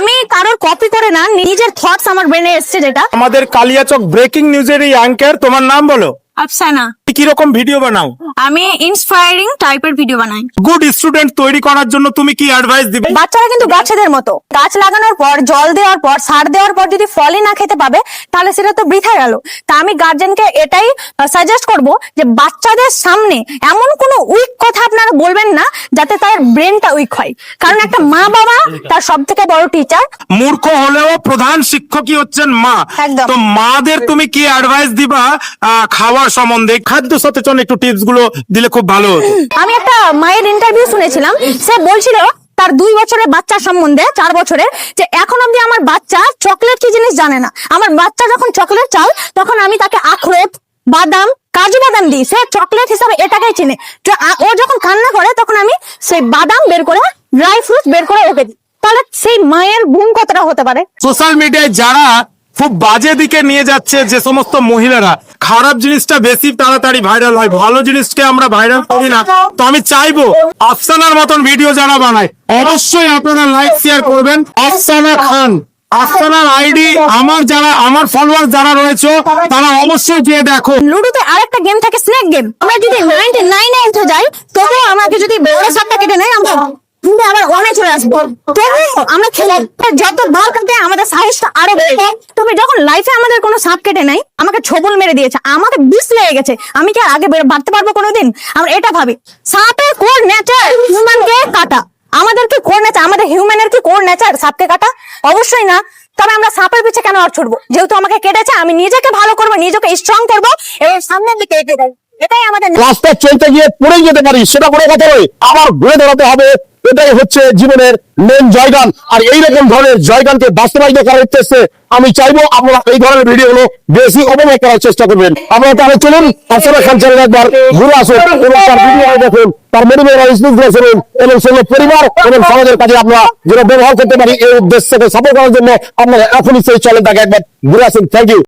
আমি কারোর কপি করে না, নিজের থটস আমার ব্রেনে এসছে যেটা। আমাদের কালিয়াচক ব্রেকিং নিউজের এই অ্যাঙ্কার, তোমার নাম বলো। আফসানা। কি রকম ভিডিও বানাও? আমি ইন্সপায়ারিং টাইপের ভিডিও বানাই। গুড স্টুডেন্ট তৈরি করার জন্য তুমি কি অ্যাডভাইস দিবে? বাচ্চারা কিন্তু গাছেদের মতো, গাছ লাগানোর পর জল দেওয়ার পর সার দেওয়ার পর যদি ফলই না খেতে পাবে তাহলে সেটা তো বৃথা গেল। তা আমি গার্জেনকে এটাই সাজেস্ট করব যে বাচ্চাদের সামনে এমন কোনো উইক কথা আপনারা বলবেন না যাতে তার ব্রেনটা উইক হয়, কারণ একটা মা বাবা তার সব থেকে বড় টিচার। মূর্খ হলেও প্রধান শিক্ষকই হচ্ছেন মা। একদম। তো মাদের তুমি কি অ্যাডভাইস দিবা খাওয়ার সম্বন্ধে? খাদ্য সচেতন একটু টিপস গুলো দিলে খুব ভালো হতো। আমি একটা মায়ের ইন্টারভিউ শুনেছিলাম, সে বলছিল তার 2 বছরের বাচ্চা সম্বন্ধে, 4 বছরের, যে এখন অব্দি আমার বাচ্চা চকলেট কি জিনিস জানে না। আমার বাচ্চা যখন চকলেট চায় তখন আমি তাকে আখরোট, বাদাম, কাজু বাদাম দিই, সে চকলেট হিসাবে এটাকেই চিনে। ও যখন কান্না করে তখন আমি সেই বাদাম বের করে, ড্রাই ফ্রুটস বের করে ওকে দিই। তাহলে সেই মায়ের গুণ কতটা হতে পারে। সোশ্যাল মিডিয়ায় যারা খুব বাজে দিকে নিয়ে যাচ্ছে, যে সমস্ত মহিলারা, খারাপ জিনিসটা বেশি তাড়াতাড়ি ভাইরাল হয়, ভালো জিনিসকে আমরা ভাইরাল করি না। তো আমি চাইবো আফসানার মতন ভিডিও যারা বানায় অবশ্যই আপনারা লাইক শেয়ার করবেন। আফসানা খান, আফসানার আইডি, আমার ফলোয়ার যারা রয়েছে তারা অবশ্যই গিয়ে দেখো। লুডোতে আরেকটা গেম থাকে, স্নেক গেম। আমরা যদি 99 এ উঠে যাই তবে আমাকে যদি বড় সাপটা কেটে নেয় আমরা আবার অনেক চলে আসবো। তবে আমরা খেলি, যত বার কাটে আমাদের সাহসটা আরো বেড়ে যায়। তবে যখন লাইফে আমাদের কোনো সাপ কেটে নাই, আমাকে ছোবল মেরে দিয়েছে, আমাকে বিষ লেগে গেছে, আমি কি আগে বাড়তে পারবো কোনোদিন? আমরা এটা ভাবি। সাপের কোর নেচার হিউম্যানকে কাটা, আমাদের কি কোর নেচার, আমাদের হিউম্যানের কি কোর নেচার সাপকে কাটা? অবশ্যই না। তবে আমরা সাপের পিছে কেন আর ছুটবো? যেহেতু আমাকে কেটেছে, আমি নিজেকে ভালো করবো, নিজেকে স্ট্রং করবো এবং সামনের দিকে এগিয়ে যাবো। এটাই আমাদের। রাস্তা চলতে গিয়ে পড়ে যেতে পারি, সেটা কোনো কথা নয়, আবার ঘুরে দাঁড়াতে হবে। এটাই হচ্ছে জীবনের মেন জয়গান। আর এইরকম ধরনের জয়গানকে বাস্তবায়িত করার উদ্দেশ্যে আমি চাইবো আপনারা এই ধরনের ভিডিও গুলো বেশি উপভোগ করার চেষ্টা করবেন। আপনারা তাহলে চলুন আফসানা খান চ্যানেল একবার ঘুরে আসুন এবং তার ভিডিও দেখুন, তার মেডিকেল স্পিচগুলো শুনুন এবং সঙ্গে পরিবার এবং সমাজের কাজে আমরা যেটা ব্যবহার করতে পারি এই উদ্দেশ্যকে সফল করার জন্য আপনারা এখনই সেই চ্যানেলটাকে একবার ঘুরে আসুন। Thank you.